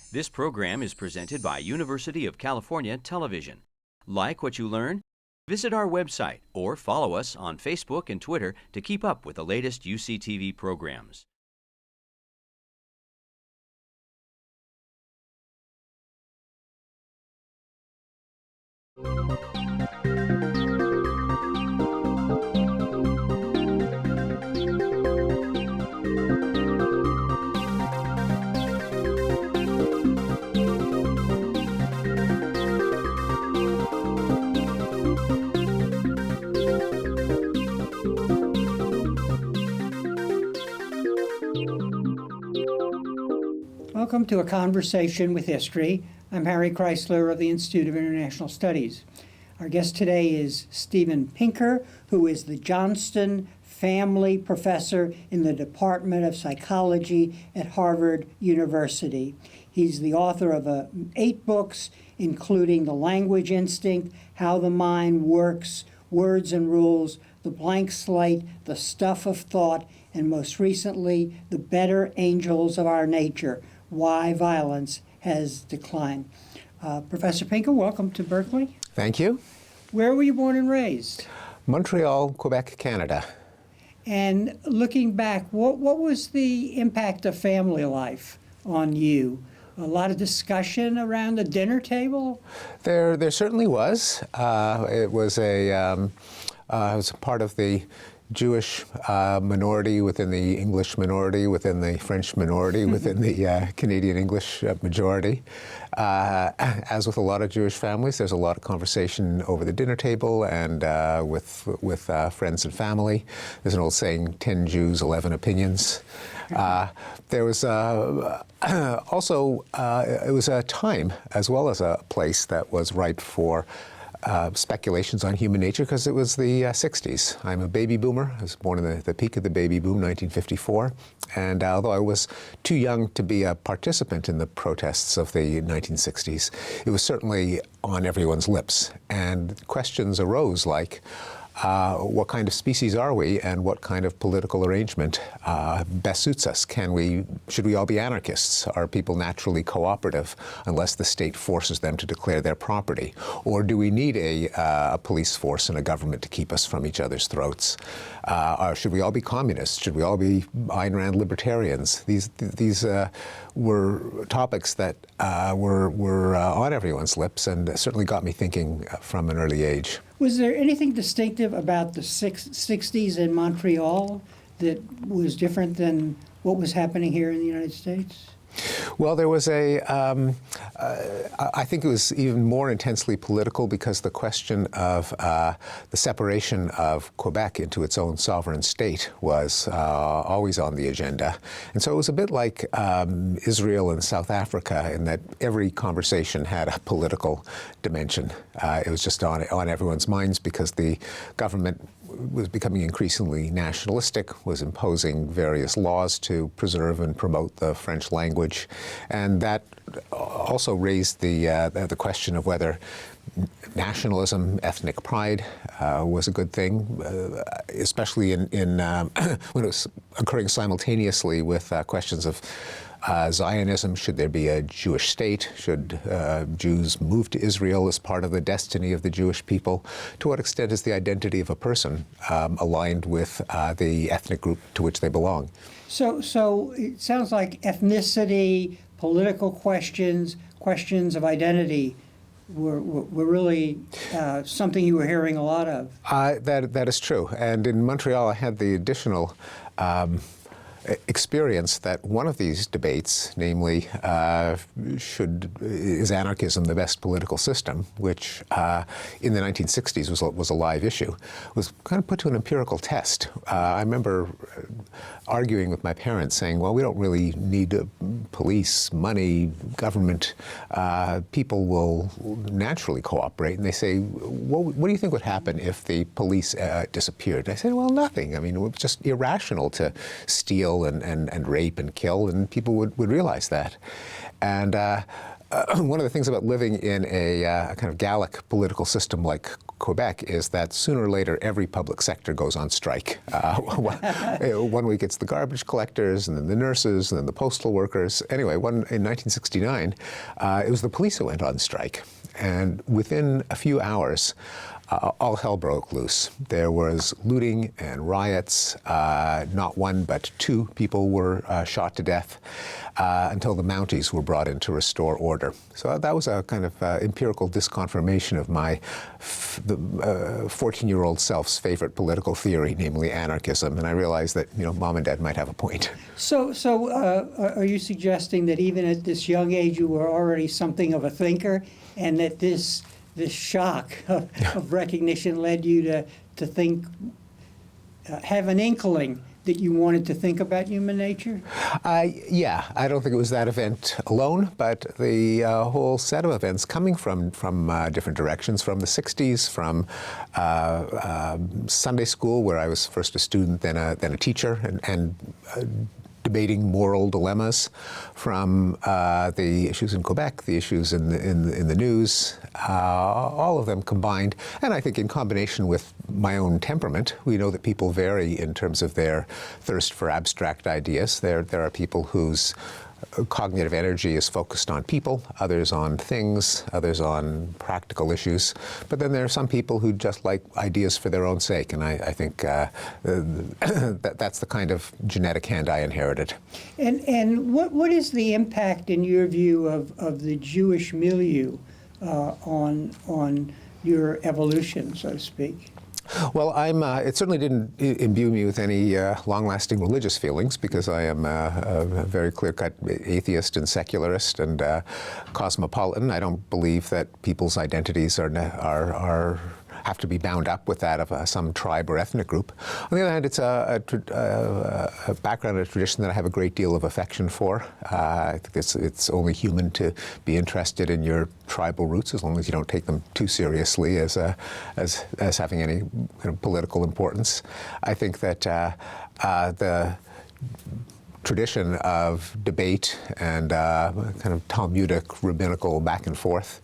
This program is presented by University of California Television. Like what you learn? Visit our website or follow us on Facebook and Twitter to keep up with the latest UCTV programs. Welcome to A Conversation with History. I'm Harry Chrysler of the Institute of International Studies. Our guest today is Steven Pinker, who is the Johnston Family Professor in the Department of Psychology at Harvard University. He's the author of 8 books, including The Language Instinct, How the Mind Works, Words and Rules, The Blank Slate, The Stuff of Thought, and most recently, The Better Angels of Our Nature, Why Violence Has Declined. Professor Pinker, welcome to Berkeley. Thank you. Where were you born and raised? Montreal, Quebec, Canada. And looking back, what was the impact of family life on you? A lot of discussion around the dinner table? There certainly was. It was I was a part of the Jewish minority within the English minority, within the French minority, within the Canadian English majority. As with a lot of Jewish families, there's a lot of conversation over the dinner table and with friends and family. There's an old saying, 10 Jews, 11 opinions. There was also, it was a time as well as a place that was ripe for speculations on human nature because it was the 60s. I'm a baby boomer. I was born in the peak of the baby boom, 1954. And although I was too young to be a participant in the protests of the 1960s, it was certainly on everyone's lips. And questions arose like, what kind of species are we, and what kind of political arrangement best suits us? Should we all be anarchists? Are people naturally cooperative unless the state forces them to declare their property? Or do we need a police force and a government to keep us from each other's throats? Should we all be communists? Should we all be Ayn Rand libertarians? These were topics that were on everyone's lips and certainly got me thinking from an early age. Was there anything distinctive about the 60s in Montreal that was different than what was happening here in the United States? Well, there was I think it was even more intensely political because the question of the separation of Quebec into its own sovereign state was always on the agenda. And so it was a bit like Israel and South Africa in that every conversation had a political dimension. It was just on everyone's minds because the government was becoming increasingly nationalistic, was imposing various laws to preserve and promote the French language. And that also raised the question of whether nationalism, ethnic pride was a good thing, especially in when it was occurring simultaneously with questions of Zionism. Should there be a Jewish state? Should Jews move to Israel as part of the destiny of the Jewish people? To what extent is the identity of a person aligned with the ethnic group to which they belong? So it sounds like ethnicity, political questions of identity were really something you were hearing a lot of. That is true. And in Montreal, I had the additional experience that one of these debates, namely, is anarchism the best political system, which in the 1960s was a live issue, was kind of put to an empirical test. I remember arguing with my parents saying, well, we don't really need police, money, government. People will naturally cooperate. And they say, well, what do you think would happen if the police disappeared? And I said, well, nothing. I mean, it was just irrational to steal and rape and kill, and people would realize that. And one of the things about living in a kind of Gallic political system like Quebec is that sooner or later every public sector goes on strike. 1 week it's the garbage collectors, and then the nurses, and then the postal workers. Anyway, in 1969, it was the police that went on strike. And within a few hours, all hell broke loose. There was looting and riots. Not one, but 2 people were shot to death until the Mounties were brought in to restore order. So that was a kind of empirical disconfirmation of my 14-year-old self's favorite political theory, namely anarchism. And I realized that, Mom and Dad might have a point. So are you suggesting that even at this young age you were already something of a thinker, and that this shock of recognition led you to think, have an inkling that you wanted to think about human nature? Yeah, I don't think it was that event alone, but the whole set of events coming from different directions, from the 60s, from Sunday school, where I was first a student, then a teacher, and debating moral dilemmas, from the issues in Quebec, the issues in the news, all of them combined. And I think in combination with my own temperament, we know that people vary in terms of their thirst for abstract ideas. There are people whose cognitive energy is focused on people, others on things, others on practical issues. But then there are some people who just like ideas for their own sake, and I think that's the kind of genetic hand I inherited. And what is the impact, in your view, of the Jewish milieu on your evolution, so to speak? Well, it certainly didn't imbue me with any long-lasting religious feelings, because I am a very clear-cut atheist and secularist and cosmopolitan. I don't believe that people's identities have to be bound up with that of some tribe or ethnic group. On the other hand, it's a background, a tradition that I have a great deal of affection for. I think it's only human to be interested in your tribal roots, as long as you don't take them too seriously as having any kind of political importance. I think that the tradition of debate and kind of Talmudic, rabbinical back and forth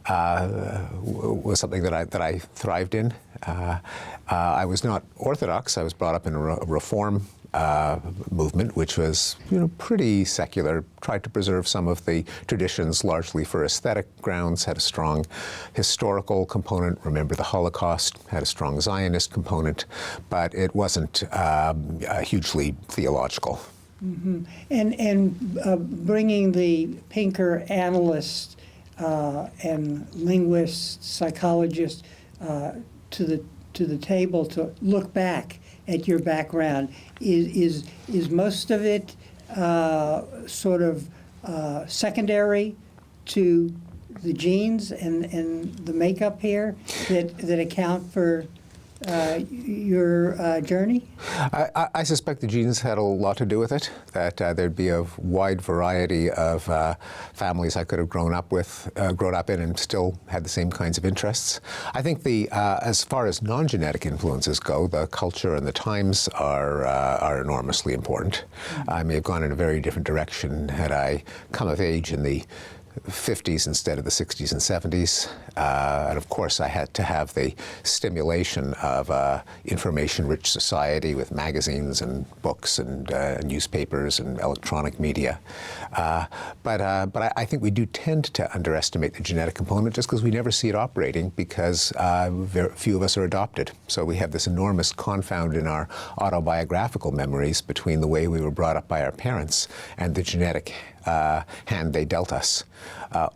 was something that I thrived in. I was not Orthodox. I was brought up in a Reform movement, which was pretty secular, tried to preserve some of the traditions largely for aesthetic grounds, had a strong historical component, remember the Holocaust, had a strong Zionist component, but it wasn't hugely theological. Mm-hmm. And bringing the Pinker analyst and linguist, psychologist to the table to look back at your background, is most of it sort of secondary to the genes and the makeup here that account for your journey? I suspect the genes had a lot to do with it, that there'd be a wide variety of families I could have grown up in and still had the same kinds of interests. I think as far as non-genetic influences go, the culture and the times are enormously important. I may have gone in a very different direction had I come of age in the 50s instead of the 60s and 70s. And of course, I had to have the stimulation of information-rich society with magazines and books and newspapers and electronic media. But I think we do tend to underestimate the genetic component just because we never see it operating, because very few of us are adopted. So we have this enormous confound in our autobiographical memories between the way we were brought up by our parents and the genetic hand they dealt us.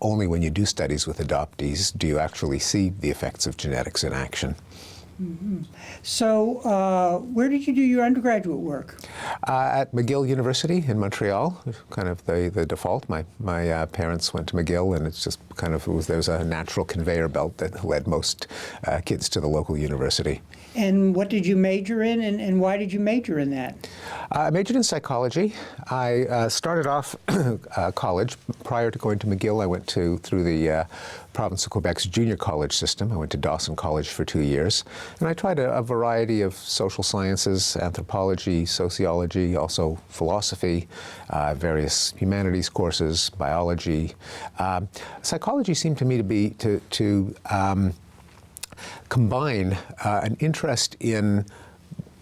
Only when you do studies with adoptees do you actually see the effects of genetics in action. Mm-hmm. So where did you do your undergraduate work? At McGill University in Montreal, kind of the default. My parents went to McGill, and it's just kind of there was a natural conveyor belt that led most kids to the local university. And what did you major in, and why did you major in that? I majored in psychology. I started off college. Prior to going to McGill, I went through the province of Quebec's junior college system. I went to Dawson College for 2 years. And I tried a variety of social sciences, anthropology, sociology, also philosophy, various humanities courses, biology. Psychology seemed to me to combine an interest in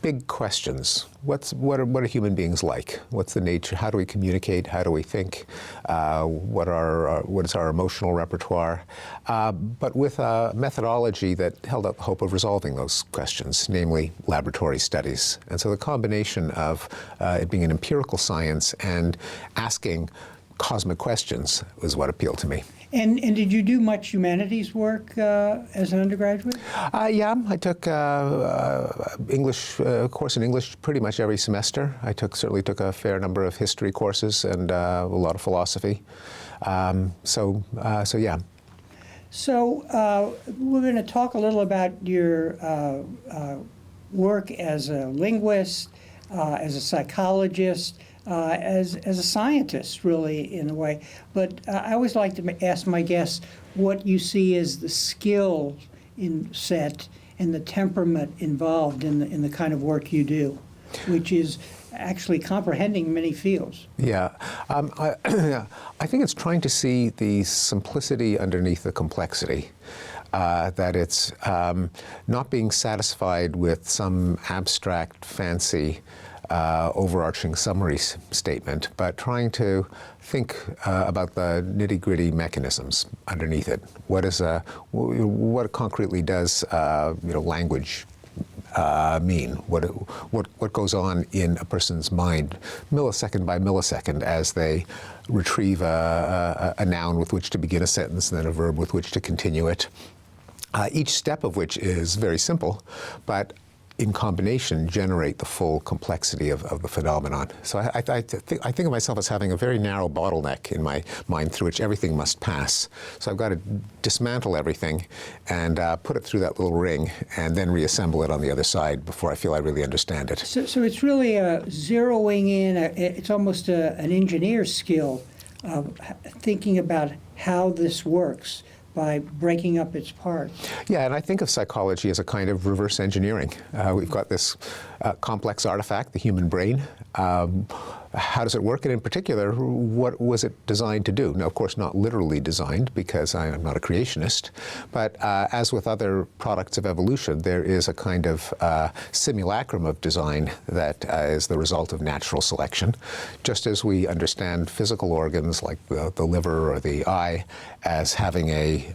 big questions. What are human beings like? What's the nature? How do we communicate? How do we think? What is our emotional repertoire? But with a methodology that held out the hope of resolving those questions, namely laboratory studies. And so the combination of it being an empirical science and asking cosmic questions was what appealed to me. And did you do much humanities work as an undergraduate? Yeah, I took English course in English pretty much every semester. I certainly took a fair number of history courses and a lot of philosophy. So yeah. So we're going to talk a little about your work as a linguist, as a psychologist, as a scientist, really, in a way. But I always like to ask my guests what you see as the skill set and the temperament involved in the kind of work you do, which is actually comprehending many fields. Yeah, I think it's trying to see the simplicity underneath the complexity. That it's not being satisfied with some abstract, fancy, overarching summary statement, but trying to think about the nitty-gritty mechanisms underneath it. What concretely does language mean? What goes on in a person's mind, millisecond by millisecond, as they retrieve a noun with which to begin a sentence and then a verb with which to continue it. Each step of which is very simple, but in combination generate the full complexity of the phenomenon. So I think of myself as having a very narrow bottleneck in my mind through which everything must pass. So I've got to dismantle everything and put it through that little ring and then reassemble it on the other side before I feel I really understand it. So it's really zeroing in, it's almost an engineer's skill of thinking about how this works by breaking up its parts. Yeah, and I think of psychology as a kind of reverse engineering. We've got this complex artifact, the human brain. How does it work? And in particular, what was it designed to do? Now, of course, not literally designed, because I'm not a creationist, but as with other products of evolution, there is a kind of simulacrum of design that is the result of natural selection. Just as we understand physical organs like the liver or the eye as having a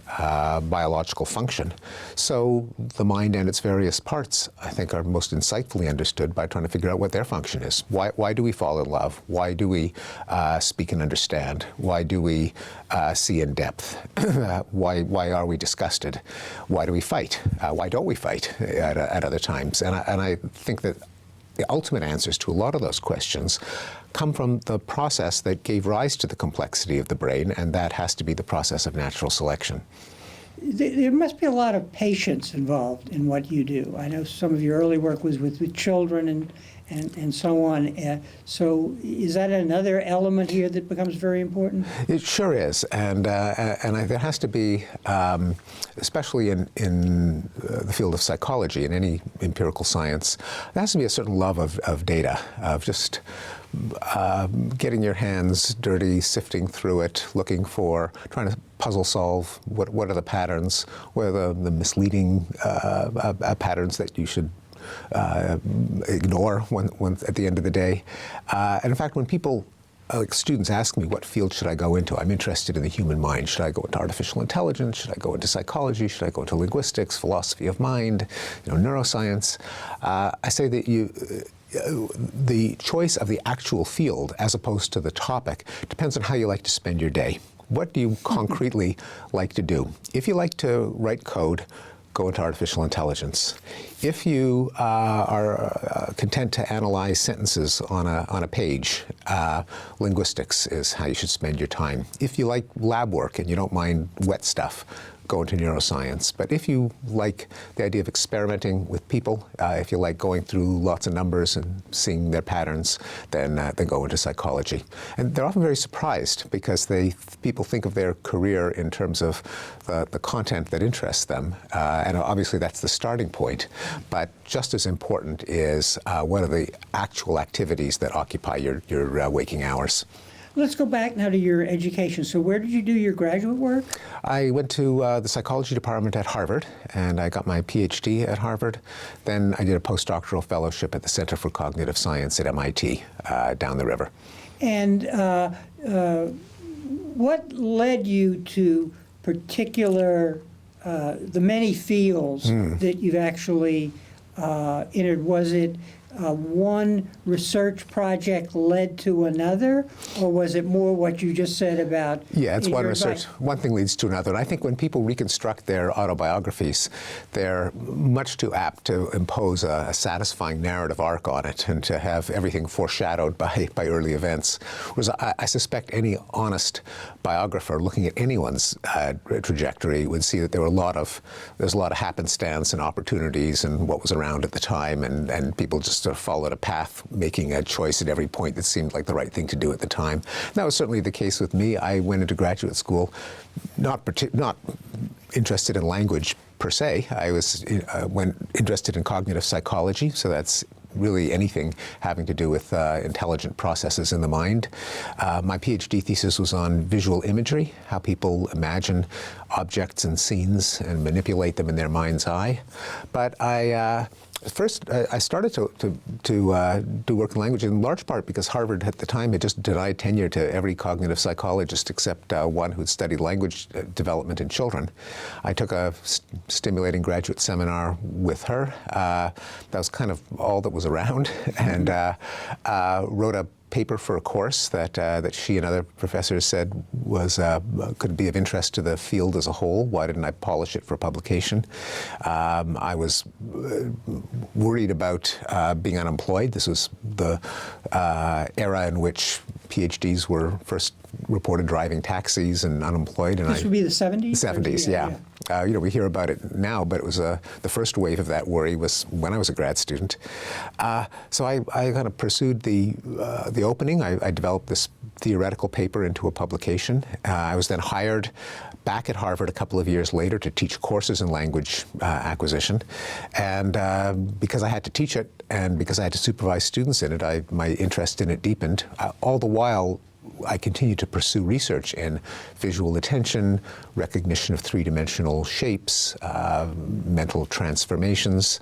biological function, so the mind and its various parts, I think, are most insightfully understood by trying to figure out what their function is. Why do we fall in love? Why do we speak and understand? Why do we see in depth? Why are we disgusted? Why do we fight? Why don't we fight at other times? And I think that the ultimate answers to a lot of those questions come from the process that gave rise to the complexity of the brain, and that has to be the process of natural selection. There must be a lot of patience involved in what you do. I know some of your early work was with children and so on. So is that another element here that becomes very important? It sure is, and there has to be, especially in the field of psychology, in any empirical science, there has to be a certain love of data, of just getting your hands dirty, sifting through it, looking for, trying to puzzle solve what are the patterns, what are the misleading patterns that you should ignore at the end of the day. And in fact, when people, like students, ask me what field should I go into, I'm interested in the human mind. Should I go into artificial intelligence? Should I go into psychology? Should I go into linguistics, philosophy of mind, neuroscience? I say that the choice of the actual field as opposed to the topic depends on how you like to spend your day. What do you concretely like to do? If you like to write code, go into artificial intelligence. If you are content to analyze sentences on a page, linguistics is how you should spend your time. If you like lab work and you don't mind wet stuff, go into neuroscience. But if you like the idea of experimenting with people, if you like going through lots of numbers and seeing their patterns, then go into psychology. And they're often very surprised because people think of their career in terms of the content that interests them. And obviously that's the starting point. But just as important is what are the actual activities that occupy your waking hours. Let's go back now to your education. So where did you do your graduate work? I went to the psychology department at Harvard, and I got my PhD at Harvard. Then I did a postdoctoral fellowship at the Center for Cognitive Science at MIT down the river. And what led you to the many fields that you've actually entered? Was it one research project led to another, or was it more what you just said about? Yeah, it's one research. advice? One thing leads to another. And I think when people reconstruct their autobiographies, they're much too apt to impose a satisfying narrative arc on it and to have everything foreshadowed by early events. Whereas I suspect any honest biographer looking at anyone's trajectory would see that there's a lot of happenstance and opportunities and what was around at the time, and people just sort of followed a path, making a choice at every point that seemed like the right thing to do at the time. And that was certainly the case with me. I went into graduate school not interested in language per se. I was interested in cognitive psychology, so that's really anything having to do with intelligent processes in the mind. My PhD thesis was on visual imagery, how people imagine objects and scenes and manipulate them in their mind's eye. But First, I started to do work in language in large part because Harvard at the time had just denied tenure to every cognitive psychologist except one who'd studied language development in children. I took a stimulating graduate seminar with her. That was kind of all that was around, and wrote a paper for a course that she and other professors said could be of interest to the field as a whole. Why didn't I polish it for publication? I was worried about being unemployed. This was the era in which PhDs were first reported driving taxis and unemployed. And This would be the 70s? 70s, yeah. We hear about it now, but it was the first wave of that worry was when I was a grad student. So I kind of pursued the opening. I developed this theoretical paper into a publication. I was then hired back at Harvard a couple of years later to teach courses in language acquisition. And because I had to teach it and because I had to supervise students in it, my interest in it deepened. All the while, I continued to pursue research in visual attention, recognition of three-dimensional shapes, mental transformations.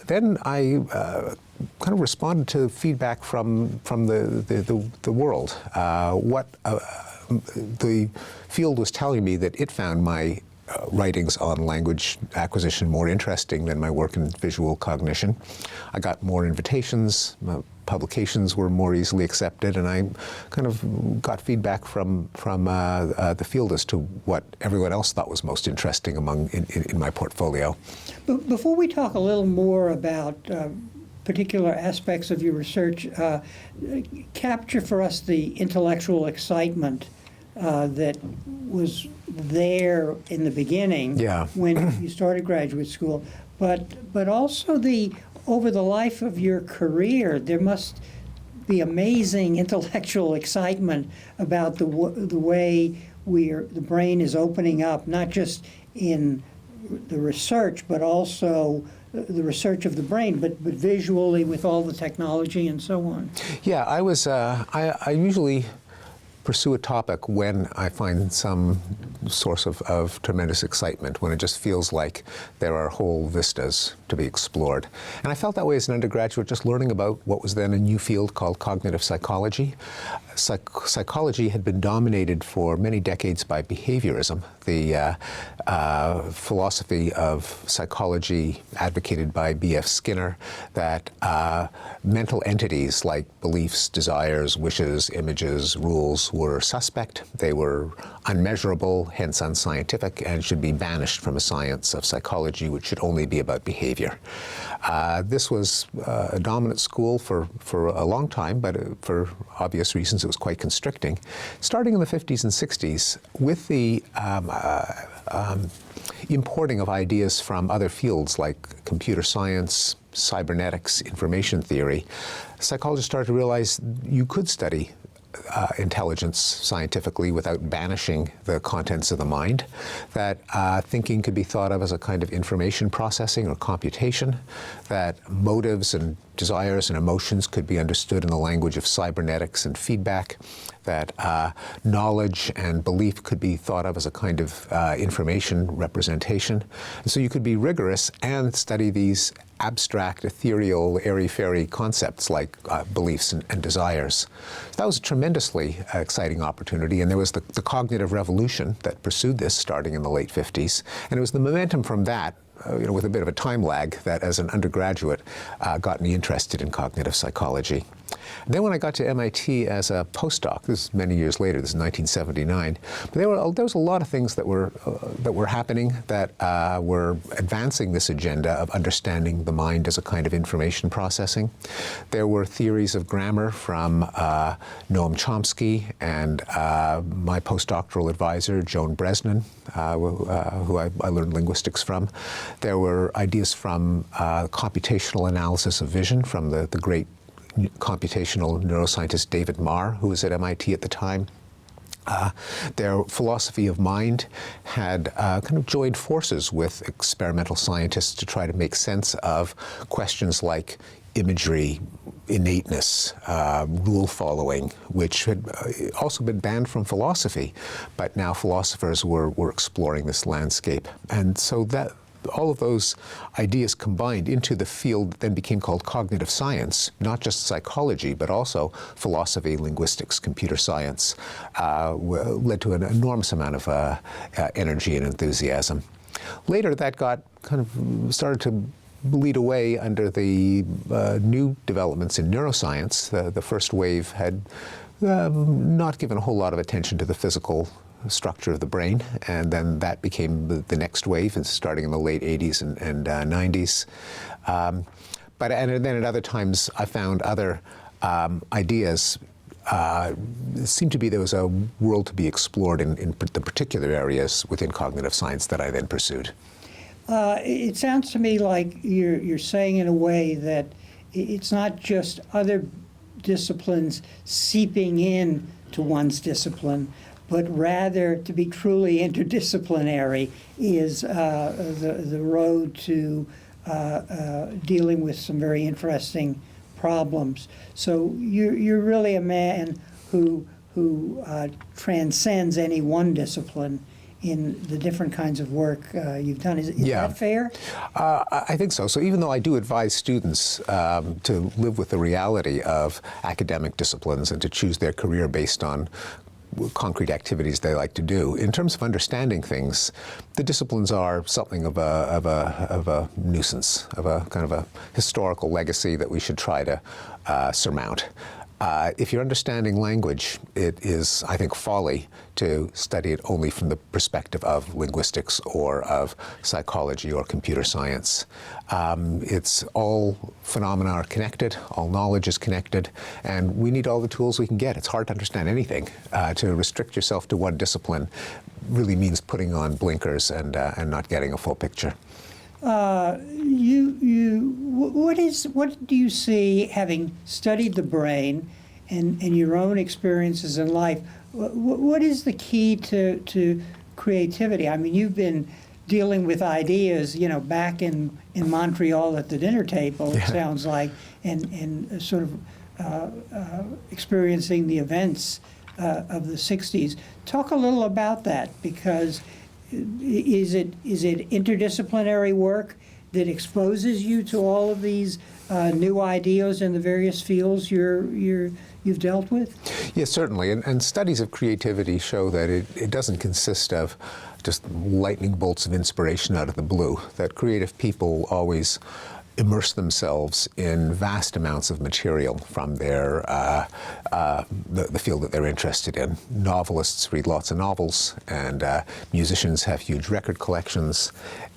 Then I kind of responded to feedback from the world. What the field was telling me that it found my writings on language acquisition more interesting than my work in visual cognition. I got more invitations. Publications were more easily accepted, and I kind of got feedback from the field as to what everyone else thought was most interesting in my portfolio. But before we talk a little more about particular aspects of your research, capture for us the intellectual excitement that was there in the beginning when you started graduate school, but also over the life of your career, there must be amazing intellectual excitement about the way the brain is opening up, not just in the research, but also the research of the brain, but visually with all the technology and so on. Yeah, I usually pursue a topic when I find some source of tremendous excitement, when it just feels like there are whole vistas to be explored. And I felt that way as an undergraduate, just learning about what was then a new field called cognitive psychology. Psychology had been dominated for many decades by behaviorism, the philosophy of psychology advocated by B.F. Skinner, that mental entities like beliefs, desires, wishes, images, rules were suspect. They were unmeasurable, hence unscientific, and should be banished from a science of psychology which should only be about behavior. This was a dominant school for a long time, but for obvious reasons it was quite constricting. Starting in the 50s and 60s, with the importing of ideas from other fields like computer science, cybernetics, information theory, psychologists started to realize you could study intelligence scientifically without banishing the contents of the mind, that thinking could be thought of as a kind of information processing or computation, that motives and desires and emotions could be understood in the language of cybernetics and feedback, that knowledge and belief could be thought of as a kind of information representation. And so you could be rigorous and study these abstract, ethereal, airy-fairy concepts like beliefs and desires. So that was a tremendously exciting opportunity, and there was the cognitive revolution that pursued this starting in the late 50s, and it was the momentum from that, with a bit of a time lag, that as an undergraduate got me interested in cognitive psychology. Then when I got to MIT as a postdoc, this is many years later, this is 1979, but there was a lot of things that were happening that were advancing this agenda of understanding the mind as a kind of information processing. There were theories of grammar from Noam Chomsky and my postdoctoral advisor, Joan Bresnan, who I learned linguistics from. There were ideas from computational analysis of vision from the great computational neuroscientist David Marr, who was at MIT at the time. Their philosophy of mind had kind of joined forces with experimental scientists to try to make sense of questions like imagery, innateness, rule following, which had also been banned from philosophy, but now philosophers were exploring this landscape. And so that all of those ideas combined into the field that then became called cognitive science, not just psychology, but also philosophy, linguistics, computer science, led to an enormous amount of energy and enthusiasm. Later, that got kind of started to lead away under the new developments in neuroscience. The first wave had not given a whole lot of attention to the physical structure of the brain, and then that became the next wave, and starting in the late 80s and 90s. And then at other times, I found other ideas. It seemed to be there was a world to be explored in the particular areas within cognitive science that I then pursued. It sounds to me like you're saying in a way that it's not just other disciplines seeping in to one's discipline, but rather to be truly interdisciplinary is the road to dealing with some very interesting problems. So you're really a man who transcends any one discipline in the different kinds of work you've done. Is that fair? I think so. So even though I do advise students to live with the reality of academic disciplines and to choose their career based on concrete activities they like to do, in terms of understanding things, the disciplines are something of a nuisance, of a kind of a historical legacy that we should try to surmount. If you're understanding language, it is, I think, folly to study it only from the perspective of linguistics or of psychology or computer science. It's all phenomena are connected, all knowledge is connected, and we need all the tools we can get. It's hard to understand anything. To restrict yourself to one discipline really means putting on blinkers and not getting a full picture. What do you see, having studied the brain and your own experiences in life, what is the key to creativity? I mean, you've been dealing with ideas, back in Montreal at the dinner table, it sounds like, and sort of experiencing the events of the 60s. Talk a little about that, because is it interdisciplinary work that exposes you to all of these new ideas in the various fields you've dealt with? Yes, certainly. And studies of creativity show that it doesn't consist of just lightning bolts of inspiration out of the blue, that creative people always immerse themselves in vast amounts of material from their the field that they're interested in. Novelists read lots of novels, and musicians have huge record collections,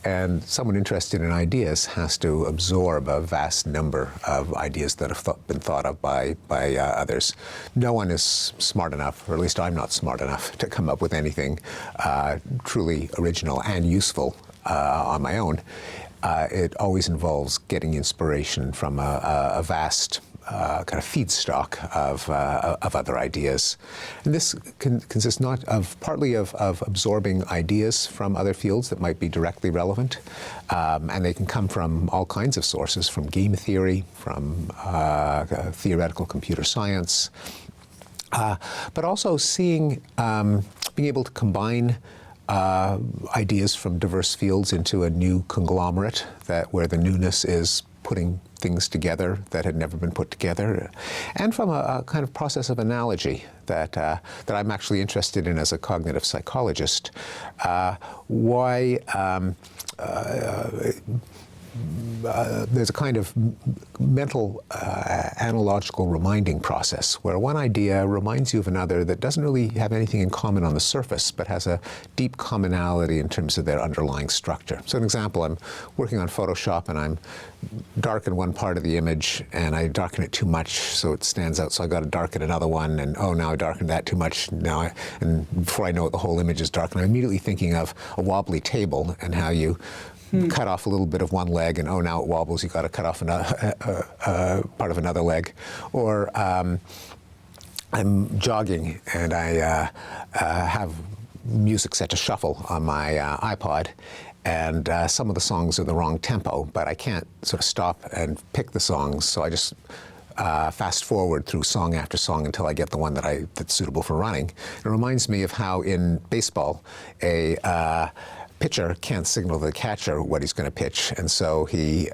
and someone interested in ideas has to absorb a vast number of ideas that have been thought of by others. No one is smart enough, or at least I'm not smart enough, to come up with anything truly original and useful on my own. It always involves getting inspiration from a vast kind of feedstock of other ideas. And this consists partly of absorbing ideas from other fields that might be directly relevant, and they can come from all kinds of sources, from game theory, from theoretical computer science, But also seeing, being able to combine ideas from diverse fields into a new conglomerate where the newness is putting things together that had never been put together, and from a kind of process of analogy that I'm actually interested in as a cognitive psychologist. Why there's a kind of mental analogical reminding process where one idea reminds you of another that doesn't really have anything in common on the surface, but has a deep commonality in terms of their underlying structure. So an example, I'm working on Photoshop and I'm darken one part of the image and I darken it too much so it stands out, so I got to darken another one, and oh, now I darkened that too much, and before I know it, the whole image is dark. And I'm immediately thinking of a wobbly table and how you cut off a little bit of one leg, and oh, now it wobbles, you've got to cut off another, part of another leg. Or I'm jogging and I have music set to shuffle on my iPod, and some of the songs are the wrong tempo, but I can't sort of stop and pick the songs, so I just fast forward through song after song until I get the one that's suitable for running. It reminds me of how in baseball a pitcher can't signal to the catcher what he's going to pitch, and so he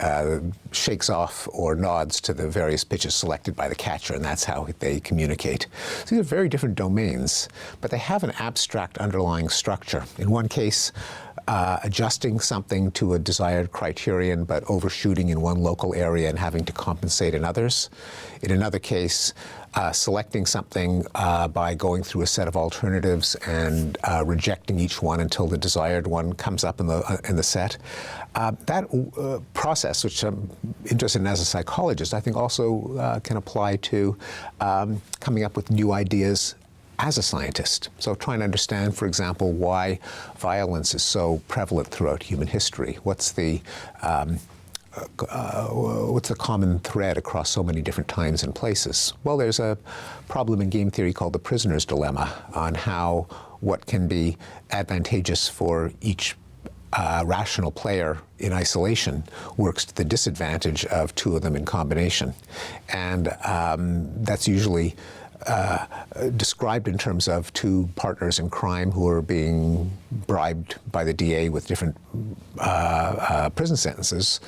shakes off or nods to the various pitches selected by the catcher, and that's how they communicate. So these are very different domains, but they have an abstract underlying structure. In one case, adjusting something to a desired criterion, but overshooting in one local area and having to compensate in others. In another case, selecting something by going through a set of alternatives and rejecting each one until the desired one comes up in the set. That process, which I'm interested in as a psychologist, I think also can apply to coming up with new ideas as a scientist. So trying to understand, for example, why violence is so prevalent throughout human history. What's the common thread across so many different times and places? Well, there's a problem in game theory called the prisoner's dilemma on how what can be advantageous for each rational player in isolation works to the disadvantage of two of them in combination. And that's usually described in terms of two partners in crime who are being bribed by the DA with different prison sentences.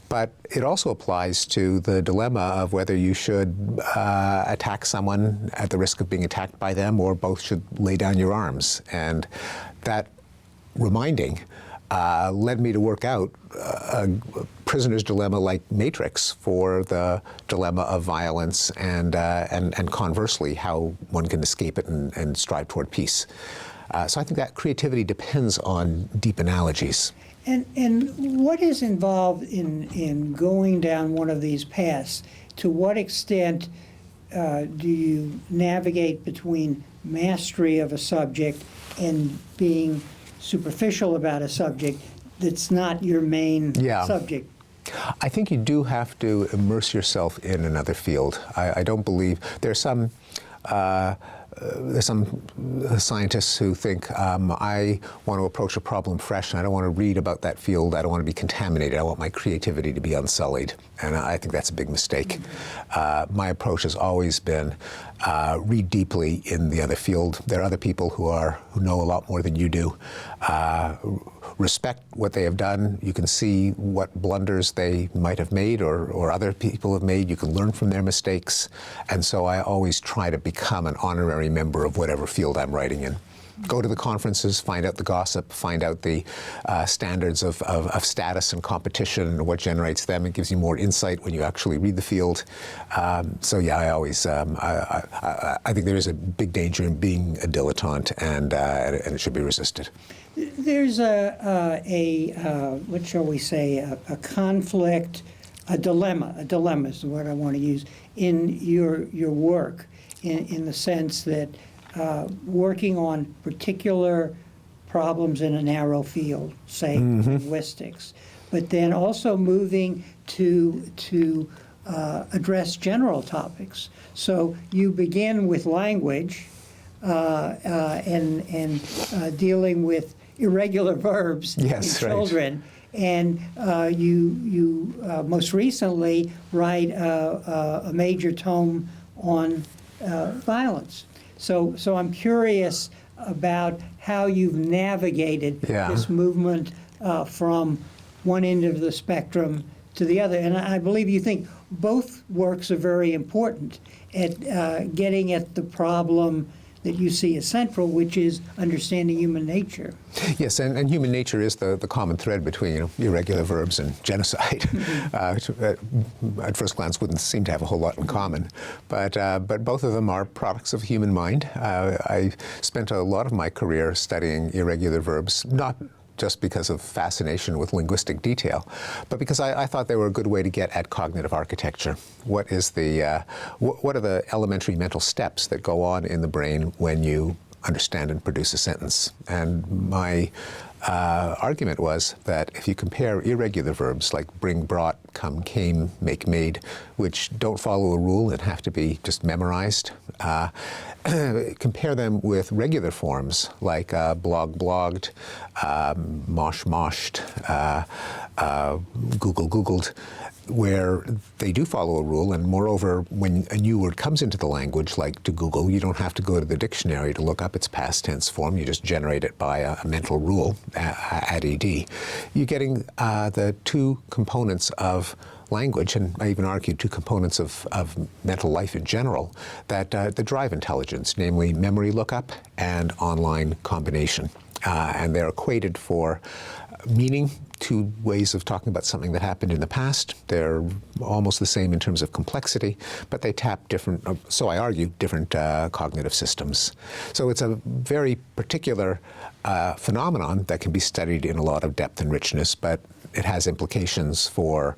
But it also applies to the dilemma of whether you should attack someone at the risk of being attacked by them, or both should lay down your arms. And that reminding led me to work out a prisoner's dilemma like Matrix for the dilemma of violence, and conversely, how one can escape it and strive toward peace. So I think that creativity depends on deep analogies. And what is involved in going down one of these paths? To what extent do you navigate between mastery of a subject and being superficial about a subject that's not your main subject? I think you do have to immerse yourself in another field. I don't believe there's some scientists who think I want to approach a problem fresh and I don't want to read about that field. I don't want to be contaminated. I want my creativity to be unsullied. And I think that's a big mistake. My approach has always been read deeply in the other field. There are other people who know a lot more than you do. Respect what they have done. You can see what blunders they might have made or other people have made. You can learn from their mistakes. And so I always try to become an honorary member of whatever field I'm writing in. Go to the conferences, find out the gossip, find out the standards of status and competition and what generates them. It gives you more insight when you actually read the field. So yeah, I always, I think there is a big danger in being a dilettante, and it should be resisted. There's what shall we say, a conflict, a dilemma is the word I want to use, in your work, in the sense that working on particular problems in a narrow field, say linguistics, but then also moving to address general topics. So you begin with language and dealing with irregular verbs in children. Right. And you most recently write a major tome on violence. So I'm curious about how you've navigated this movement from one end of the spectrum to the other. And I believe you think both works are very important at getting at the problem that you see as central, which is understanding human nature. Yes, and human nature is the common thread between irregular verbs and genocide, which at first glance wouldn't seem to have a whole lot in common. But both of them are products of human mind. I spent a lot of my career studying irregular verbs, not just because of fascination with linguistic detail, but because I thought they were a good way to get at cognitive architecture. What is what are the elementary mental steps that go on in the brain when you understand and produce a sentence? And my argument was that if you compare irregular verbs like bring, brought, come, came, make, made, which don't follow a rule and have to be just memorized, compare them with regular forms like blog, blogged, mosh, moshed, Google, googled, where they do follow a rule, and moreover, when a new word comes into the language, like to Google, you don't have to go to the dictionary to look up its past tense form. You just generate it by a mental rule, ADD. You're getting the two components of language, and I even argue two components of mental life in general, that drive intelligence, namely memory lookup and online combination. And they're equated for meaning, two ways of talking about something that happened in the past. They're almost the same in terms of complexity, but they tap different, so I argue, different cognitive systems. So it's a very particular phenomenon that can be studied in a lot of depth and richness, but it has implications for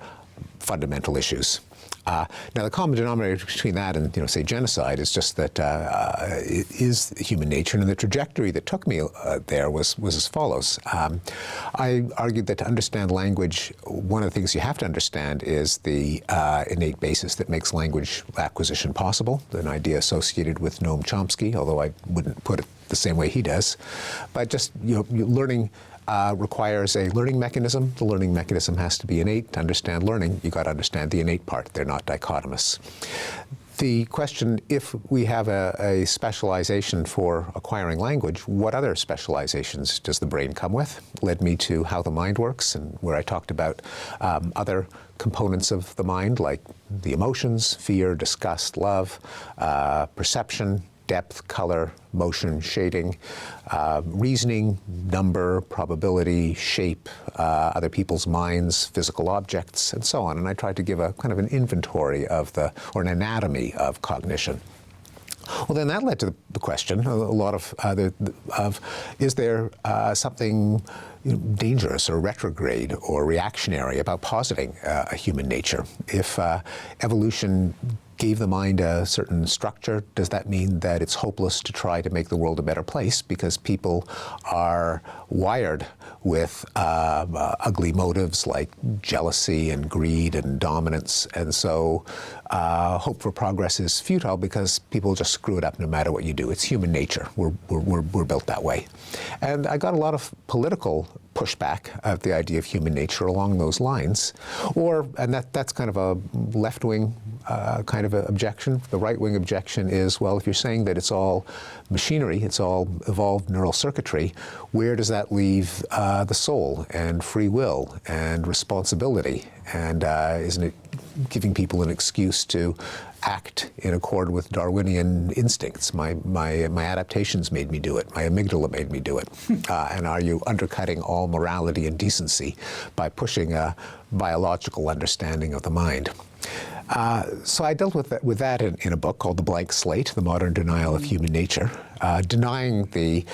fundamental issues. Now, the common denominator between that and, say, genocide is just that it is human nature, and the trajectory that took me there was as follows. I argued that to understand language, one of the things you have to understand is the innate basis that makes language acquisition possible, an idea associated with Noam Chomsky, although I wouldn't put it the same way he does. But just, learning requires a learning mechanism. The learning mechanism has to be innate. To understand learning, you've got to understand the innate part. They're not dichotomous. The question, if we have a specialization for acquiring language, what other specializations does the brain come with? Led me to How the Mind Works, and where I talked about other components of the mind, like the emotions, fear, disgust, love, perception, depth, color, motion, shading, reasoning, number, probability, shape, other people's minds, physical objects, and so on. And I tried to give a kind of an inventory of or an anatomy of cognition. Well, then that led to the question, a lot of is there something dangerous or retrograde or reactionary about positing a human nature? If evolution gave the mind a certain structure, does that mean that it's hopeless to try to make the world a better place because people are wired with ugly motives like jealousy and greed and dominance, and so hope for progress is futile because people just screw it up no matter what you do? It's human nature. We're built that way. And I got a lot of political pushback at the idea of human nature along those lines, and that's kind of a left-wing kind of a objection. The right-wing objection is, well, if you're saying that it's all machinery, it's all evolved neural circuitry, where does that leave the soul and free will and responsibility? And isn't it giving people an excuse to act in accord with Darwinian instincts? My adaptations made me do it. My amygdala made me do it. And are you undercutting all morality and decency by pushing a biological understanding of the mind? So I dealt with that in a book called The Blank Slate, The Modern Denial of Human Nature, denying the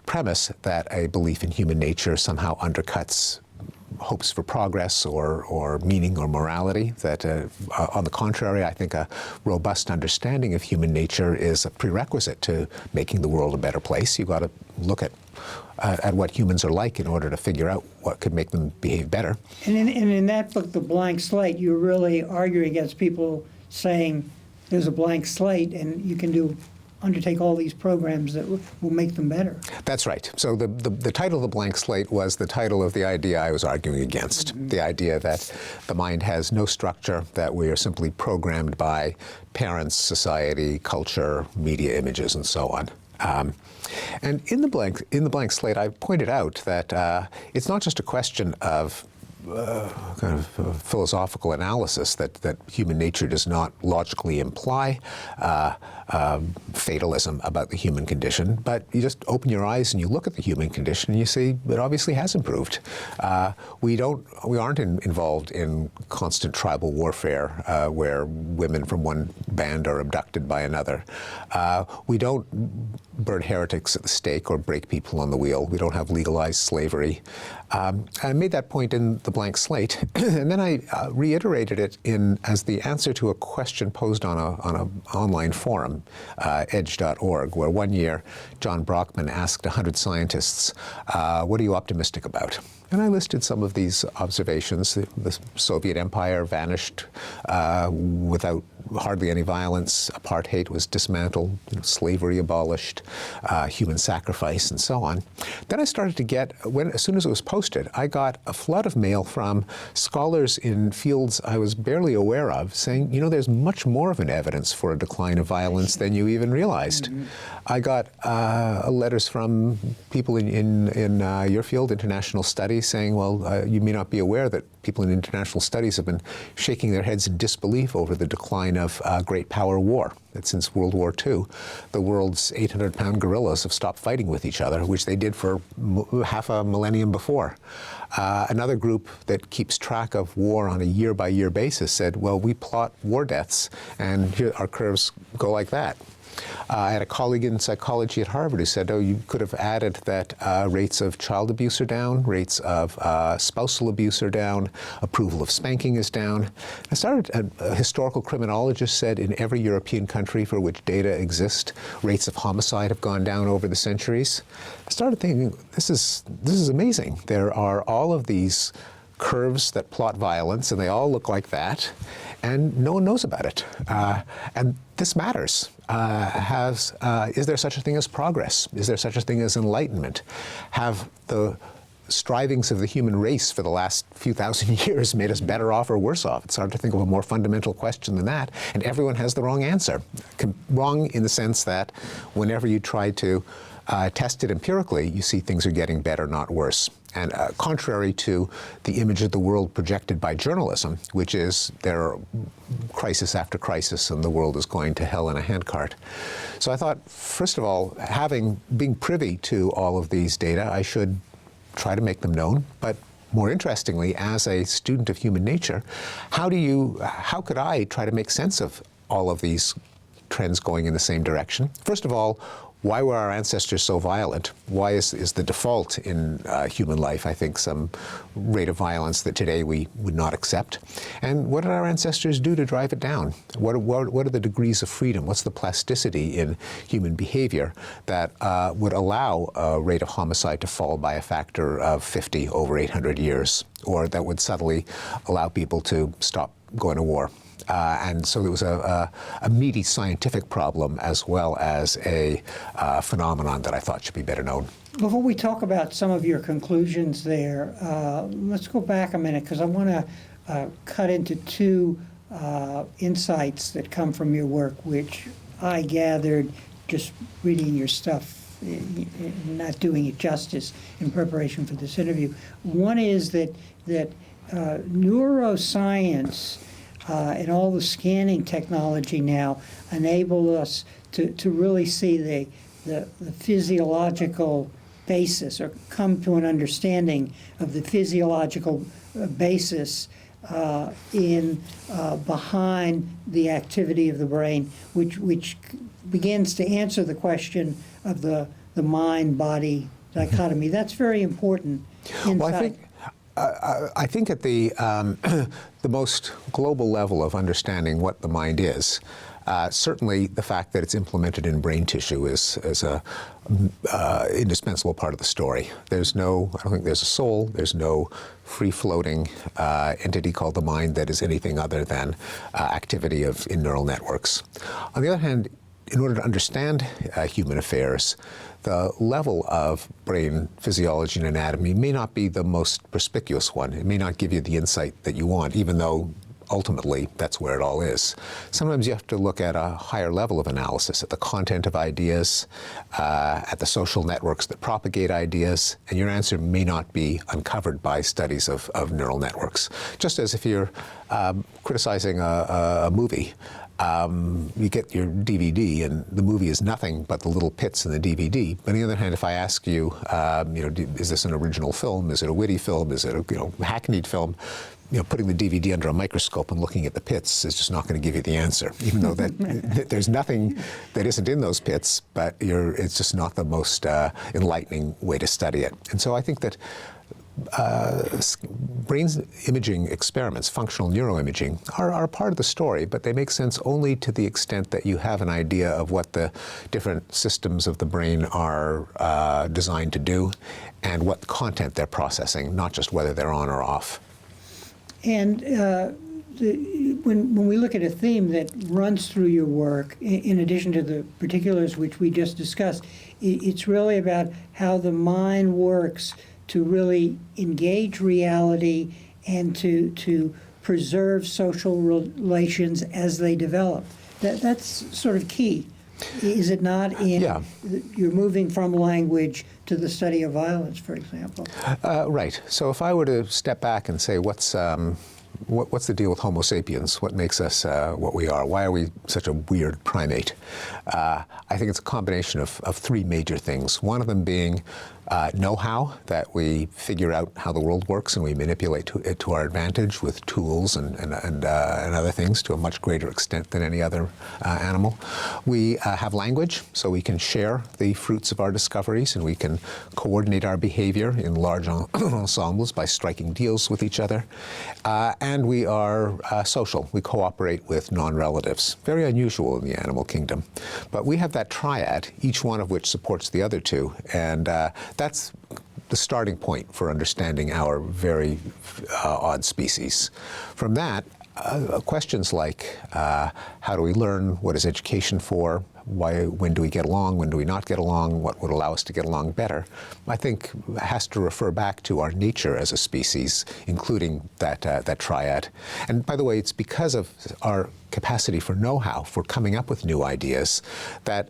premise that a belief in human nature somehow undercuts hopes for progress or meaning or morality. That on the contrary, I think a robust understanding of human nature is a prerequisite to making the world a better place. You've got to look at what humans are like in order to figure out what could make them behave better. And in that book, The Blank Slate, you're really arguing against people saying there's a blank slate and you can do undertake all these programs that will make them better. That's right. So the title of The Blank Slate was the title of the idea I was arguing against, the idea that the mind has no structure, that we are simply programmed by parents, society, culture, media images, and so on. And in the blank slate, I pointed out that it's not just a question of kind of philosophical analysis that human nature does not logically imply fatalism about the human condition, but you just open your eyes and you look at the human condition and you see it obviously has improved. We aren't involved in constant tribal warfare where women from one band are abducted by another. We don't burn heretics at the stake or break people on the wheel. We don't have legalized slavery. I made that point in The Blank Slate, and then I reiterated it as the answer to a question posed on an online forum, edge.org, where one year John Brockman asked 100 scientists, what are you optimistic about? And I listed some of these observations. The Soviet Empire vanished without hardly any violence. Apartheid was dismantled, slavery abolished, human sacrifice, and so on. Then I started to get, as soon as it was posted, I got a flood of mail from scholars in fields I was barely aware of saying, there's much more of an evidence for a decline of violence than you even realized. Mm-hmm. I got letters from people in your field, international studies, saying, well, you may not be aware that people in international studies have been shaking their heads in disbelief over the decline of great power war. That since World War II, the world's 800-pound gorillas have stopped fighting with each other, which they did for half a millennium before. Another group that keeps track of war on a year-by-year basis said, well, we plot war deaths, and here our curves go like that. I had a colleague in psychology at Harvard who said, you could have added that rates of child abuse are down, rates of spousal abuse are down, approval of spanking is down. A historical criminologist said in every European country for which data exist, rates of homicide have gone down over the centuries. I started thinking, this is amazing. There are all of these curves that plot violence, and they all look like that, and no one knows about it. And this matters. Is there such a thing as progress? Is there such a thing as enlightenment? Have the strivings of the human race for the last few thousand years made us better off or worse off? It's hard to think of a more fundamental question than that, and everyone has the wrong answer. Wrong in the sense that whenever you try to test it empirically, you see things are getting better, not worse. And contrary to the image of the world projected by journalism, which is there are crisis after crisis and the world is going to hell in a handcart. So I thought, first of all, being privy to all of these data, I should try to make them known. But more interestingly, as a student of human nature, how could I try to make sense of all of these trends going in the same direction? First of all, why were our ancestors so violent? Why is the default in human life, I think, some rate of violence that today we would not accept? And what did our ancestors do to drive it down? What are the degrees of freedom? What's the plasticity in human behavior that would allow a rate of homicide to fall by a factor of 50 over 800 years, or that would subtly allow people to stop going to war? And so there was a meaty scientific problem as well as a phenomenon that I thought should be better known. Before we talk about some of your conclusions there, let's go back a minute, because I want to cut into two insights that come from your work, which I gathered just reading your stuff, not doing it justice in preparation for this interview. One is that neuroscience and all the scanning technology now enable us to really see the physiological basis, or come to an understanding of the physiological basis behind the activity of the brain, which begins to answer the question of the mind-body dichotomy. That's very important insight. Well, I think at the most global level of understanding what the mind is, certainly the fact that it's implemented in brain tissue is a indispensable part of the story. I don't think there's a soul, there's no free-floating entity called the mind that is anything other than activity in neural networks. On the other hand, in order to understand human affairs, the level of brain physiology and anatomy may not be the most perspicuous one. It may not give you the insight that you want, even though ultimately that's where it all is. Sometimes you have to look at a higher level of analysis, at the content of ideas, at the social networks that propagate ideas, and your answer may not be uncovered by studies of neural networks. Just as if you're criticizing a movie, you get your DVD, and the movie is nothing but the little pits in the DVD. But on the other hand, if I ask you, is this an original film? Is it a witty film? Is it a hackneyed film? Putting the DVD under a microscope and looking at the pits is just not going to give you the answer, even though that there's nothing that isn't in those pits, but it's just not the most enlightening way to study it. And so I think that brain imaging experiments, functional neuroimaging, are part of the story, but they make sense only to the extent that you have an idea of what the different systems of the brain are designed to do and what content they're processing, not just whether they're on or off. And when we look at a theme that runs through your work, in addition to the particulars which we just discussed, it's really about how the mind works to really engage reality and to preserve social relations as they develop. That's sort of key, is it not? You're moving from language to the study of violence, for example. Right. So if I were to step back and say, what's the deal with Homo sapiens? What makes us what we are? Why are we such a weird primate? I think it's a combination of three major things. One of them being know-how, that we figure out how the world works and we manipulate it to our advantage with tools and other things to a much greater extent than any other animal. We have language, so we can share the fruits of our discoveries and we can coordinate our behavior in large ensembles by striking deals with each other. And we are social. We cooperate with non-relatives. Very unusual in the animal kingdom. But we have that triad, each one of which supports the other two. And that's the starting point for understanding our very odd species. From that, questions like how do we learn? What is education for? When do we get along? When do we not get along? What would allow us to get along better? I think has to refer back to our nature as a species, including that triad. And by the way, it's because of our capacity for know-how, for coming up with new ideas, that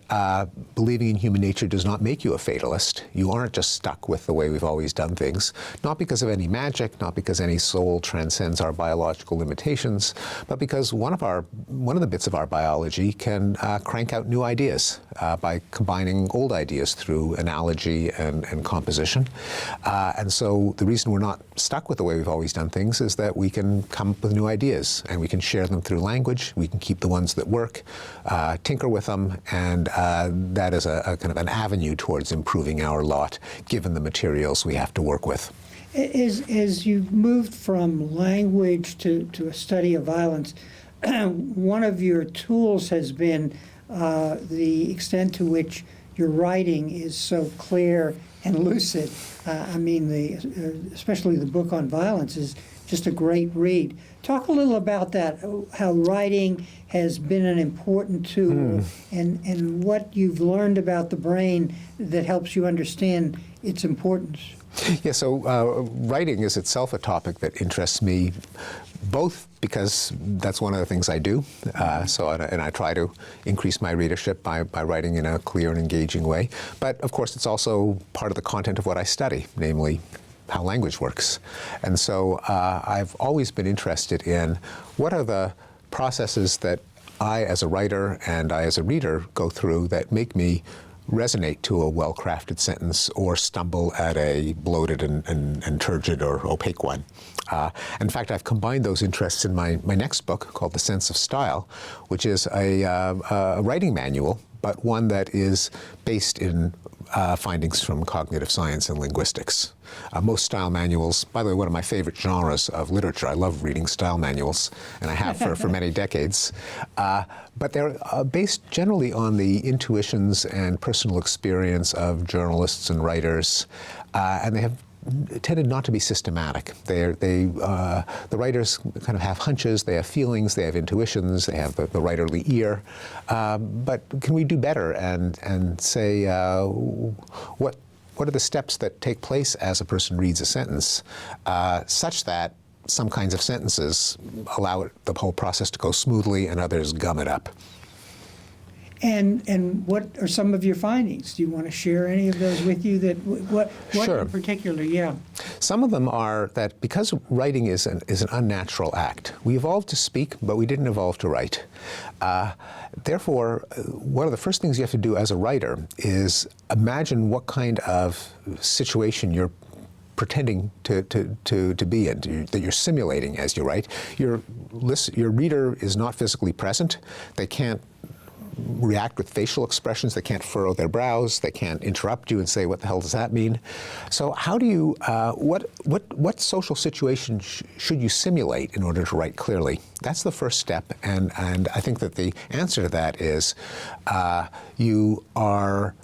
believing in human nature does not make you a fatalist. You aren't just stuck with the way we've always done things, not because of any magic, not because any soul transcends our biological limitations, but because one of the bits of our biology can crank out new ideas by combining old ideas through analogy and composition. And so the reason we're not stuck with the way we've always done things is that we can come up with new ideas and we can share them through language. We can keep the ones that work, tinker with them, and that is a kind of an avenue towards improving our lot, given the materials we have to work with. As you've moved from language to a study of violence, one of your tools has been the extent to which your writing is so clear and lucid. Especially the book on violence is just a great read. Talk a little about that, how writing has been an important tool and what you've learned about the brain that helps you understand its importance. Yeah, so writing is itself a topic that interests me, both because that's one of the things I do, and I try to increase my readership by writing in a clear and engaging way. But of course, it's also part of the content of what I study, namely how language works. And so I've always been interested in what are the processes that I as a writer and I as a reader go through that make me resonate to a well-crafted sentence or stumble at a bloated and turgid or opaque one. In fact, I've combined those interests in my next book called The Sense of Style, which is a writing manual, but one that is based in findings from cognitive science and linguistics. Most style manuals, by the way, one of my favorite genres of literature. I love reading style manuals, and I have for many decades. But they're based generally on the intuitions and personal experience of journalists and writers, and they have tended not to be systematic. The writers kind of have hunches, they have feelings, they have intuitions, they have the writerly ear. But can we do better and say what are the steps that take place as a person reads a sentence, such that some kinds of sentences allow the whole process to go smoothly and others gum it up? And what are some of your findings? Do you want to share any of those with you? What Sure. in particular? Yeah. Some of them are that because writing is an unnatural act, we evolved to speak, but we didn't evolve to write. Therefore, one of the first things you have to do as a writer is imagine what kind of situation you're pretending to be in, that you're simulating as you write. Your reader is not physically present. They can't react with facial expressions. They can't furrow their brows. They can't interrupt you and say, "What the hell does that mean?" So, how do you? What social situation should you simulate in order to write clearly? That's the first step, and I think that the answer to that is you are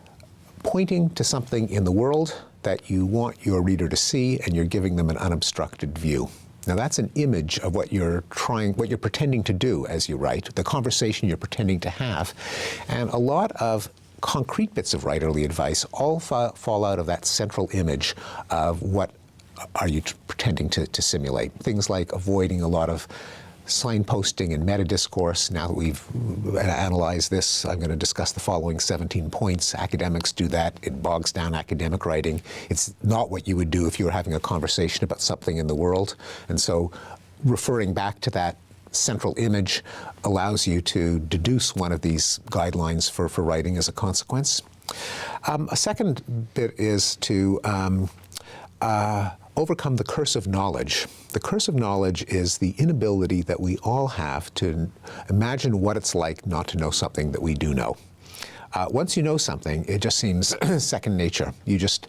pointing to something in the world that you want your reader to see, and you're giving them an unobstructed view. Now that's an image of what you're pretending to do as you write, the conversation you're pretending to have. And a lot of concrete bits of writerly advice all fall out of that central image of what are you pretending to simulate. Things like avoiding a lot of signposting and meta-discourse. Now that we've analyzed this, I'm going to discuss the following 17 points. Academics do that. It bogs down academic writing. It's not what you would do if you were having a conversation about something in the world. And so referring back to that central image allows you to deduce one of these guidelines for writing as a consequence. A second bit is to overcome the curse of knowledge. The curse of knowledge is the inability that we all have to imagine what it's like not to know something that we do know. Once you know something, it just seems second nature. You just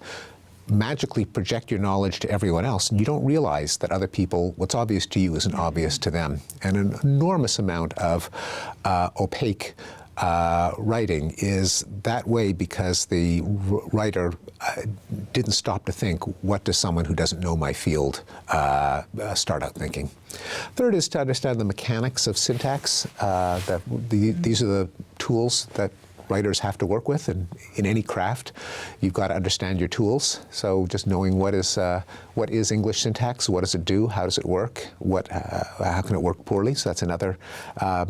magically project your knowledge to everyone else, and you don't realize that other people, what's obvious to you isn't obvious to them. And an enormous amount of opaque writing is that way because the writer didn't stop to think, what does someone who doesn't know my field start out thinking? Third is to understand the mechanics of syntax. These are the tools that writers have to work with, and in any craft, you've got to understand your tools. So just knowing what is English syntax, what does it do, how does it work, how can it work poorly? So that's another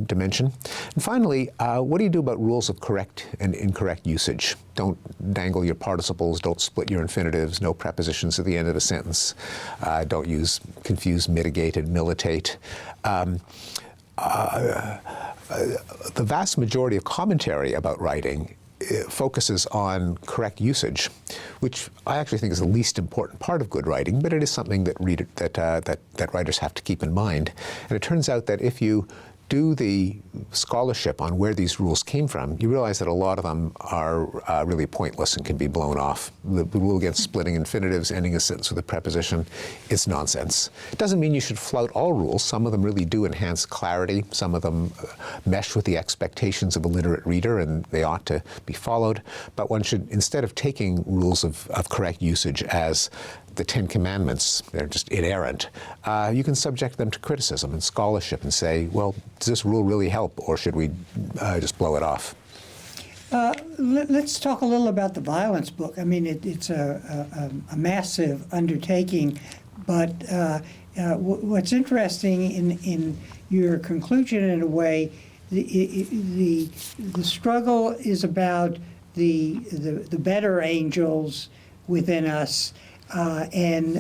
dimension. And finally, what do you do about rules of correct and incorrect usage? Don't dangle your participles, don't split your infinitives, no prepositions at the end of a sentence. Don't use confuse, mitigate, and militate. The vast majority of commentary about writing focuses on correct usage, which I actually think is the least important part of good writing, but it is something that writers have to keep in mind. And it turns out that if you do the scholarship on where these rules came from, you realize that a lot of them are really pointless and can be blown off. The rule against splitting infinitives, ending a sentence with a preposition, is nonsense. It doesn't mean you should flout all rules. Some of them really do enhance clarity. Some of them mesh with the expectations of a literate reader, and they ought to be followed. But one should, instead of taking rules of correct usage as the Ten Commandments, they're just inerrant, you can subject them to criticism and scholarship and say, well, does this rule really help, or should we just blow it off? Let's talk a little about the violence book. I mean, it's a massive undertaking, but what's interesting in your conclusion, in a way, the struggle is about the better angels within us, and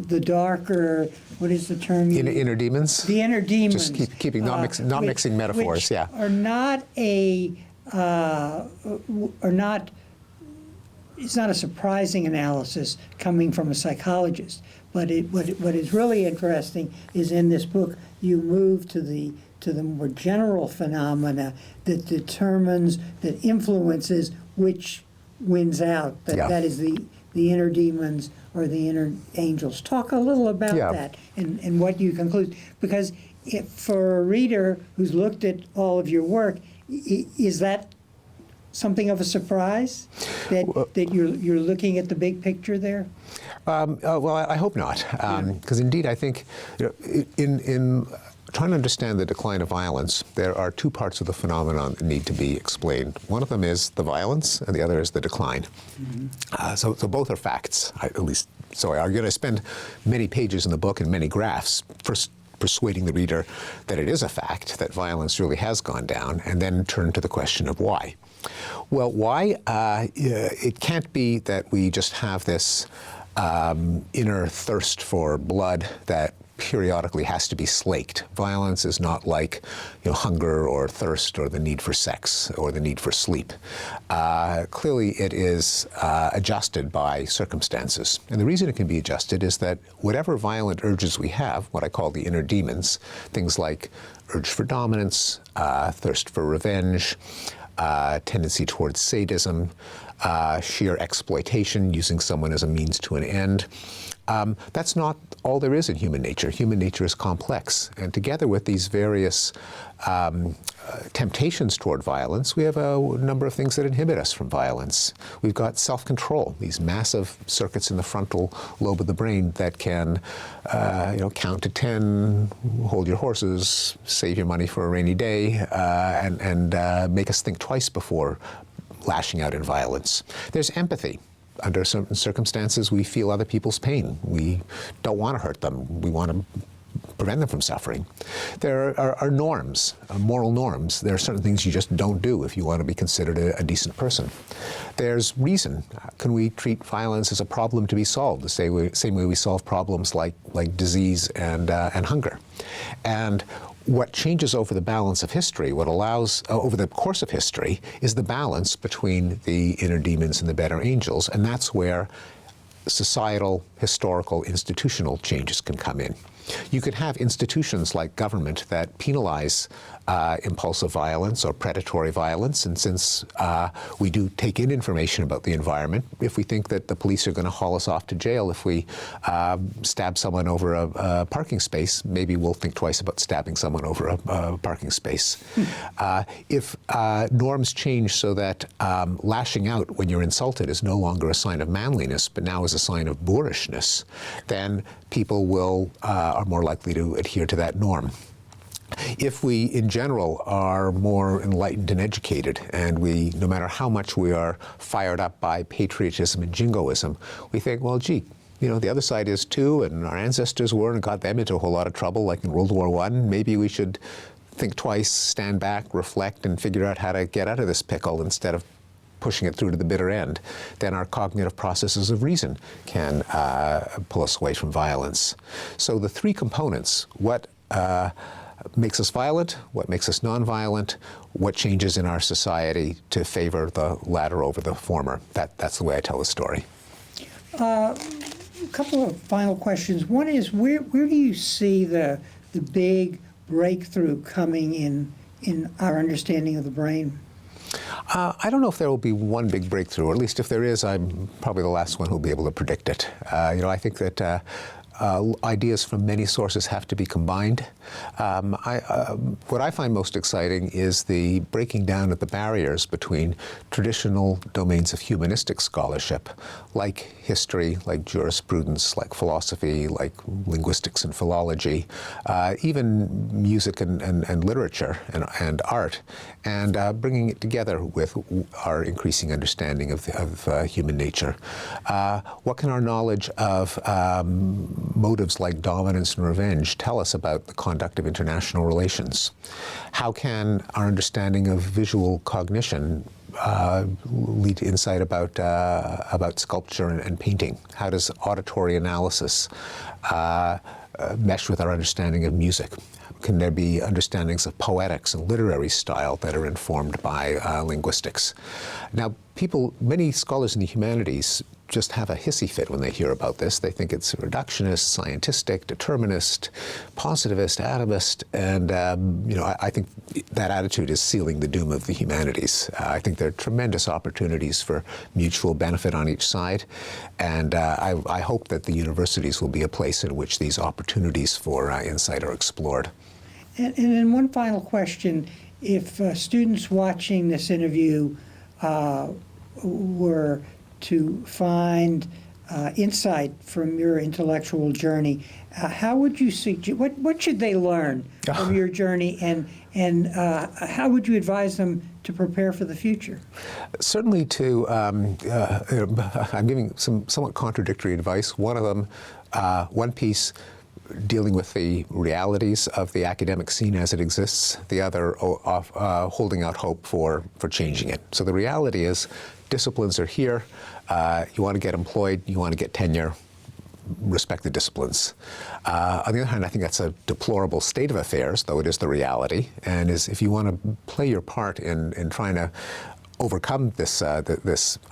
the darker, what is the term? Inner demons? The inner demons. Just keeping, not mixing metaphors, which yeah. Are not it's not a surprising analysis coming from a psychologist, but what is really interesting is in this book you move to the more general phenomena that determines, that influences which wins out. That is the inner demons or the inner angels. Talk a little about that and what you conclude. Because for a reader who's looked at all of your work, is that something of a surprise that you're looking at the big picture there? Well, I hope not, because indeed I think in trying to understand the decline of violence, there are two parts of the phenomenon that need to be explained. One of them is the violence, and the other is the decline. So both are facts, at least so I argue. And I spend many pages in the book and many graphs first persuading the reader that it is a fact that violence really has gone down, and then turn to the question of why. Well, why? It can't be that we just have this inner thirst for blood that periodically has to be slaked. Violence is not like hunger or thirst or the need for sex or the need for sleep. Clearly it is adjusted by circumstances. And the reason it can be adjusted is that whatever violent urges we have, what I call the inner demons, things like urge for dominance, thirst for revenge, tendency towards sadism, sheer exploitation, using someone as a means to an end. That's not all there is in human nature. Human nature is complex. And together with these various temptations toward violence, we have a number of things that inhibit us from violence. We've got self-control, these massive circuits in the frontal lobe of the brain that can count to 10, hold your horses, save your money for a rainy day, and make us think twice before lashing out in violence. There's empathy. Under certain circumstances, we feel other people's pain. We don't want to hurt them. We want to prevent them from suffering. There are norms, moral norms. There are certain things you just don't do if you want to be considered a decent person. There's reason. Can we treat violence as a problem to be solved, the same way we solve problems like disease and hunger? And what changes over the balance of history, what allows, over the course of history, is the balance between the inner demons and the better angels, and that's where societal, historical, institutional changes can come in. You could have institutions like government that penalize impulsive violence or predatory violence, and since we do take in information about the environment, if we think that the police are going to haul us off to jail if we stab someone over a parking space, maybe we'll think twice about stabbing someone over a parking space. If norms change so that lashing out when you're insulted is no longer a sign of manliness, but now is a sign of boorishness, then people are more likely to adhere to that norm. If we, in general, are more enlightened and educated, and we, no matter how much we are fired up by patriotism and jingoism, we think, well, gee, the other side is too, and our ancestors were and got them into a whole lot of trouble, like in World War I. Maybe we should think twice, stand back, reflect, and figure out how to get out of this pickle instead of pushing it through to the bitter end. Then our cognitive processes of reason can pull us away from violence. So the three components, what makes us violent, what makes us nonviolent, what changes in our society to favor the latter over the former. That's the way I tell the story. A couple of final questions. One is, where do you see the big breakthrough coming in our understanding of the brain? I don't know if there will be one big breakthrough, or at least if there is, I'm probably the last one who will be able to predict it. I think that ideas from many sources have to be combined. What I find most exciting is the breaking down of the barriers between traditional domains of humanistic scholarship, like history, like jurisprudence, like philosophy, like linguistics and philology, even music and literature and art, and bringing it together with our increasing understanding of human nature. What can our knowledge of motives like dominance and revenge tell us about the conduct of international relations? How can our understanding of visual cognition lead to insight about sculpture and painting? How does auditory analysis mesh with our understanding of music? Can there be understandings of poetics and literary style that are informed by linguistics? Now, many scholars in the humanities just have a hissy fit when they hear about this. They think it's reductionist, scientistic, determinist, positivist, atomist, and I think that attitude is sealing the doom of the humanities. I think there are tremendous opportunities for mutual benefit on each side, and I hope that the universities will be a place in which these opportunities for insight are explored. And then one final question: if students watching this interview were to find insight from your intellectual journey, how would you what should they learn from your journey, and how would you advise them to prepare for the future? Certainly I'm giving some somewhat contradictory advice. One of them, one piece dealing with the realities of the academic scene as it exists, the other holding out hope for changing it. So the reality is disciplines are here. You want to get employed, you want to get tenure, respect the disciplines. On the other hand, I think that's a deplorable state of affairs, though it is the reality, and if you want to play your part in trying to overcome this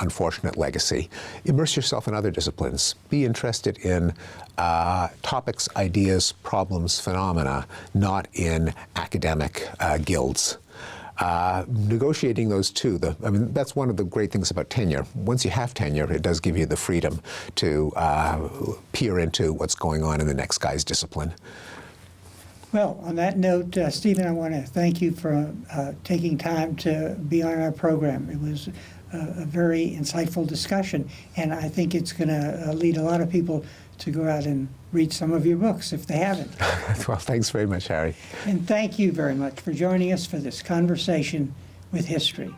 unfortunate legacy, immerse yourself in other disciplines. Be interested in topics, ideas, problems, phenomena, not in academic guilds. Negotiating those two, that's one of the great things about tenure. Once you have tenure, it does give you the freedom to peer into what's going on in the next guy's discipline. Well, on that note, Stephen, I want to thank you for taking time to be on our program. It was a very insightful discussion, and I think it's going to lead a lot of people to go out and read some of your books if they haven't. Well, thanks very much, Harry. And thank you very much for joining us for this conversation with history.